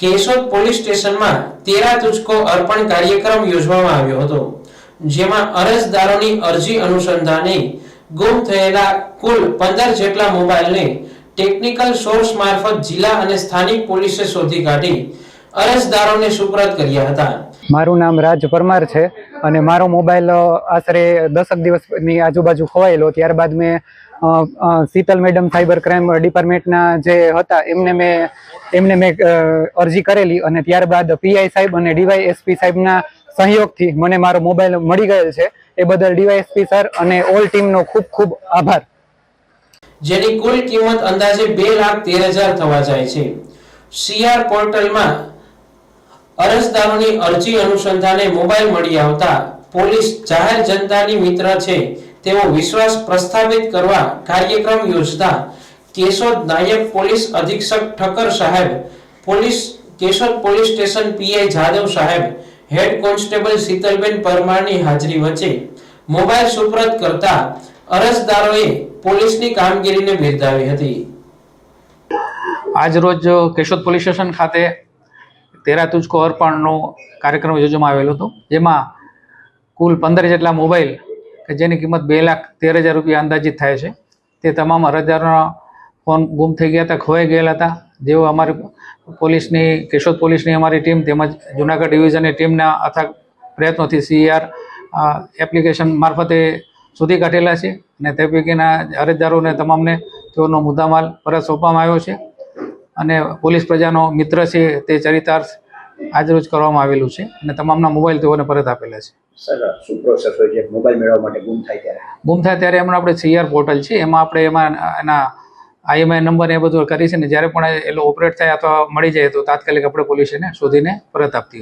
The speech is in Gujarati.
કેશોદ પોલીસ સ્ટેશનમાં તેરા તુજકો અર્પણ કાર્યક્રમ યોજવામાં આવ્યો હતો, જેમાં અરજદારોની અરજી અનુસંધાને ગુમ થયેલા કુલ 15 જેટલા મોબાઈલને ટેકનિકલ સોર્સ મારફત જિલ્લા અને સ્થાનિક પોલીસે શોધી કાઢી અરજદારોને સુપરત કર્યા હતા। મારું નામ રાજ પરમાર છે અને મારો મોબાઈલ આશરે 10 દિવસની આજુબાજુ ખોવાયેલો। ત્યારબાદ મેં શીતલ મેડમ સાયબર ક્રાઇમ ડિપાર્ટમેન્ટના જે હતા એમને મેં અરજી કરેલી અને ત્યારબાદ પીઆઈ સાહેબ અને ડીવાયએસપી સાહેબના સહયોગથી મને મારો મોબાઈલ મળી ગયેલ છે। એ બદલ ડીવાયએસપી સર અને ઓલ ટીમનો ખૂબ ખૂબ આભાર। જેની કુલ કિંમત અંદાજે 2,13,000 થવા જાય છે। સીઆર પોર્ટલમાં અરજદારોની અરજી અનુસંધાને મોબાઈલ મળી આવતા પોલીસ જાહેર જનતાની મિત્ર છે તેવો વિશ્વાસ પ્રસ્થાપિત કરવા કાર્યક્રમ યોજતા કેશોદ નાયબ પોલીસ અધિક્ષક ઠક્કર સાહેબ, Keshod police station PI Jadav સાહેબ, હેડ કોન્સ્ટેબલ શીતલબેન પરમારની હાજરી વચ્ચે મોબાઈલ સુપરત કરતા અરજદારોએ પોલીસની કામગીરીને બિરદાવી હતી। આજ રોજ કેશોદ પોલીસ સ્ટેશન ખાતે તેરા તુજકો અર્પણનો કાર્યક્રમ યોજવામાં આવેલો હતો, જેમાં કુલ 15 જેટલા મોબાઈલ કે જેની કિંમત 2,13,000 રૂપિયા અંદાજિત થાય છે તે તમામ અરજદારોના ફોન ગુમ થઈ ગયા હતા, ખોવાઈ ગયેલા હતા। જેઓ અમારી પોલીસની કેશોદ પોલીસની અમારી ટીમ તેમજ જુનાગઢ ડિવિઝનની ટીમના અથાગ પ્રયત્નોથી સીઆર એપ્લિકેશન મારફતે શોધી કાઢેલા છે અને તે પૈકીના અરજદારોને તમામને તેઓનો મુદ્દામાલ પરત સોંપવામાં આવ્યો છે અને પોલીસ પ્રજાનો મિત્ર છે તે ચરિતાર્થ આજરોજ કરવામાં આવેલું છે અને તમામના મોબાઈલ તેઓને પરત આપેલા છે। સર, શું પ્રોસેસ હોય છે મોબાઈલ મેળવવા માટે ગુમ થાય ત્યારે એમાં આપણે સીઆર પોર્ટલ છે, એમાં આપણે એના આઈએમઆઈ નંબર એ બધું કરી છે ને જ્યારે પણ એ ઓપરેટ થાય અથવા મળી જાય તો તાત્કાલિક આપણે પોલીસ એને શોધીને પરત આપતી હોય।